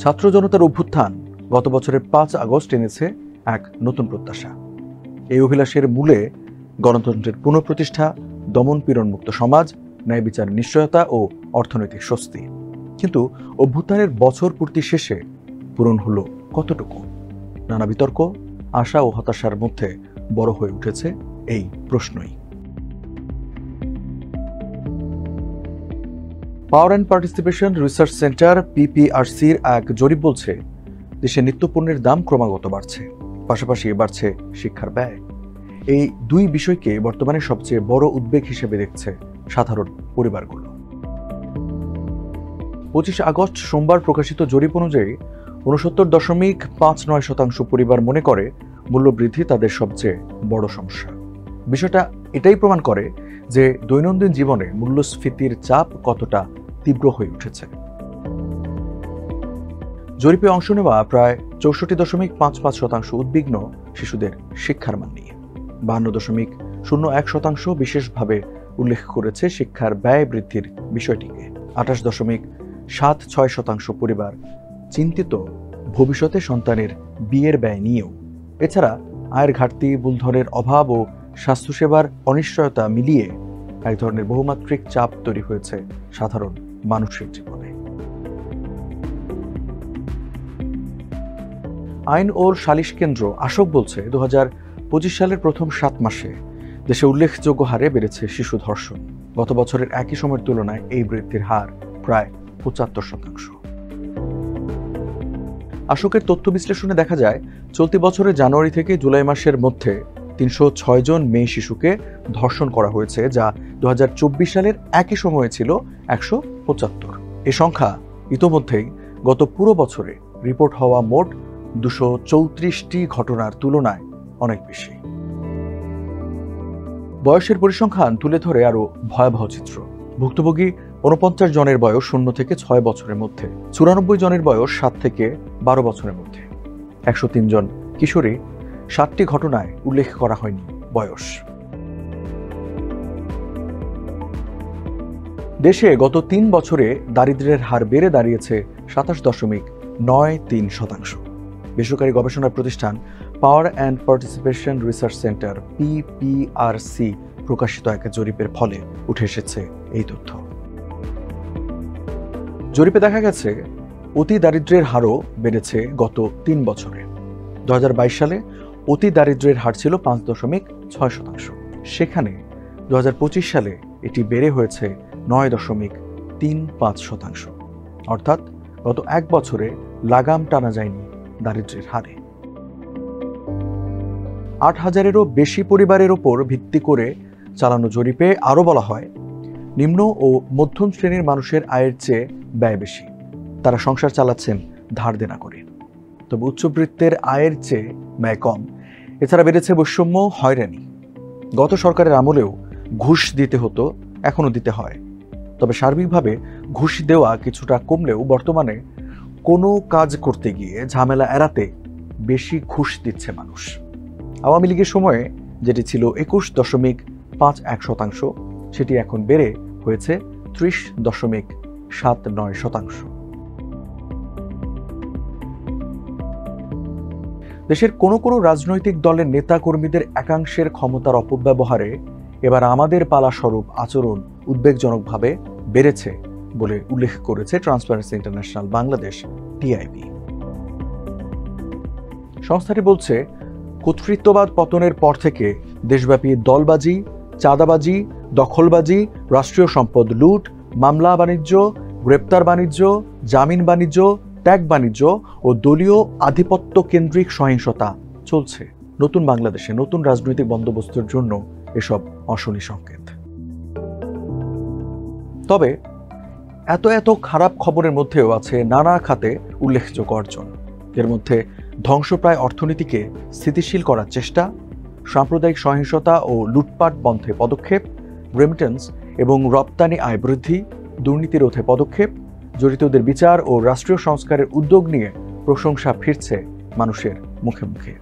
ছাত্র জনতার অভ্যুত্থান গত বছরের 5 আগস্ট এনেছে এক নতুন প্রত্যাশা। এই অভিলাষের মূলে গণতন্ত্রের পুনঃপ্রতিষ্ঠা, দমন পীড়ন মুক্ত সমাজ, ন্যায় বিচার নিশ্চয়তা ও অর্থনৈতিক স্বস্তি। কিন্তু অভ্যুত্থানের বছর পূর্তি শেষে পূরণ হলো কতটুকু? নানা বিতর্ক, আশা ও হতাশার মধ্যে বড় হয়ে উঠেছে এই প্রশ্নই। Power and participation research centre PPRCর এক জরিপ বলছে, দেশে নিত্যপণ্যের দাম ক্রমাগত বাড়ছে, পাশাপাশি বাড়ছে শিক্ষার ব্যয়। এই দুই বিষয়কে বর্তমানে সবচেয়ে বড় উদ্বেগ হিসেবে দেখছে সাধারণ পরিবারগুলো। 25 আগস্ট সোমবার প্রকাশিত জরিপ অনুযায়ী 69.59% পরিবার মনে করে মূল্যবৃদ্ধি তাদের সবচেয়ে বড় সমস্যা। বিষয়টা এটাই প্রমাণ করে যে দৈনন্দিন জীবনে মূল্যস্ফীতির চাপ কতটা তীব্র হয়ে উঠেছে। জরিপে অংশ নেওয়া প্রায় 64.55% উদ্বিগ্ন শিশুদের শিক্ষার মান নিয়ে। 52.01% বিশেষভাবে উল্লেখ করেছে শিক্ষার ব্যয় বৃদ্ধির বিষয়টিকে। 28.76% পরিবার চিন্তিত ভবিষ্যতে সন্তানের বিয়ের ব্যয় নিয়েও। এছাড়া আয়ের ঘাটতি, মূলধনের অভাব ও স্বাস্থ্যসেবার অনিশ্চয়তা মিলিয়ে এক ধরনের বহুমাত্রিক চাপ তৈরি হয়েছে সাধারণ মানুষের জীবনে। আইন ও সালিশ কেন্দ্র আশোক বলছে, 2025 সালের প্রথম 7 মাসে দেশে উল্লেখযোগ্য হারে বেড়েছে শিশু ধর্ষণ। গত বছরের একই সময়ের তুলনায় এই বৃদ্ধির হার প্রায় 75%। আশোকের তথ্য বিশ্লেষণে দেখা যায়, চলতি বছরের জানুয়ারি থেকে জুলাই মাসের মধ্যে 306 জন মেয়ে শিশুকে ধর্ষণ করা হয়েছে, যা 2024 সালের একই সময়ে ছিল 175। এ সংখ্যা ইতোমধ্যেই গত পুরো বছরে রিপোর্ট হওয়া মোট 234টি ঘটনার তুলনায় অনেক বেশি। বয়সের পরিসংখ্যান তুলে ধরে আরো ভয়াবহ চিত্র। ভুক্তভোগী 49 জনের বয়স 0 থেকে 6 বছরের মধ্যে, 94 জনের বয়স 7 থেকে 12 বছরের মধ্যে, 103 জন কিশোরী। 7টি ঘটনায় উল্লেখ করা হয়নি বয়স। দেশে গত 3 বছরে দারিদ্র্যের হার বেড়ে দাঁড়িয়েছে 27.93%। বেসরকারি গবেষণা প্রতিষ্ঠান পাওয়ার and participation research centre PPRC প্রকাশিত এক জরিপের ফলে উঠে এসেছে এই তথ্য। জরিপে দেখা গেছে, অতি দারিদ্র্যের হারও বেড়েছে গত 3 বছরে। 2022 সালে অতি দারিদ্র্যের হার ছিল 5.6%। সেখানে 2025 সালে এটি বেড়ে হয়েছে 9.35%। অর্থাৎ গত 1 বছরে লাগাম টানা যায়নি দারিদ্র্যের হারে। 8,000-এরও বেশি পরিবারের ওপর ভিত্তি করে চালানো জরিপে আরও বলা হয়, নিম্ন ও মধ্যম শ্রেণীর মানুষের আয়ের চেয়ে ব্যয় বেশি। তারা সংসার চালাচ্ছেন ধার দেনা করে। তবে উচ্চবৃত্তের আয়ের চেয়ে ব্যয় কম। এছাড়া বেড়েছে বৈষম্য, হয়রানি। গত সরকারের আমলেও ঘুষ দিতে হতো, এখনো দিতে হয়। তবে সার্বিকভাবে ঘুষ দেওয়া কিছুটা কমলেও বর্তমানে কোনো কাজ করতে গিয়ে ঝামেলা এড়াতে বেশি ঘুষ দিচ্ছে মানুষ। আওয়ামী লীগের সময়ে যেটি ছিল 21.51%, সেটি এখন বেড়ে হয়েছে 30.79%। দেশের কোনো কোনো রাজনৈতিক দলের নেতা কর্মীদের একাংশের ক্ষমতার অপব্যবহারে এবার আমাদের পালা স্বরূপ আচরণ উদ্বেগজনকভাবে বেড়েছে বলে উল্লেখ করেছে ট্রান্সপারেন্সি ইন্টারন্যাশনাল বাংলাদেশ TIB। সংস্থাটি বলছে, কর্তৃত্ববাদ পতনের পর থেকে দেশব্যাপী দলবাজি, চাঁদাবাজি, দখলবাজি, রাষ্ট্রীয় সম্পদ লুট, মামলা বাণিজ্য, গ্রেপ্তার বাণিজ্য, জামিন বাণিজ্য, ট্যাগ বাণিজ্য ও দলীয় আধিপত্য কেন্দ্রিক সহিংসতা চলছে। নতুন বাংলাদেশে নতুন রাজনৈতিক বন্দোবস্তের জন্য এসব অশনি সংকেত। তবে এত খারাপ খবরের মধ্যেও আছে নানা খাতে উল্লেখযোগ্য অর্জন। এর মধ্যে ধ্বংসপ্রায় অর্থনীতিকে স্থিতিশীল করার চেষ্টা, সাম্প্রদায়িক সহিংসতা ও লুটপাট বন্ধে পদক্ষেপ, রেমিটেন্স এবং রপ্তানি আয় বৃদ্ধি, দুর্নীতি রোধে পদক্ষেপ, জড়িতদের বিচার ও রাষ্ট্রীয় সংস্কারের উদ্যোগ নিয়ে প্রশংসা ফিরছে মানুষের মুখে মুখে।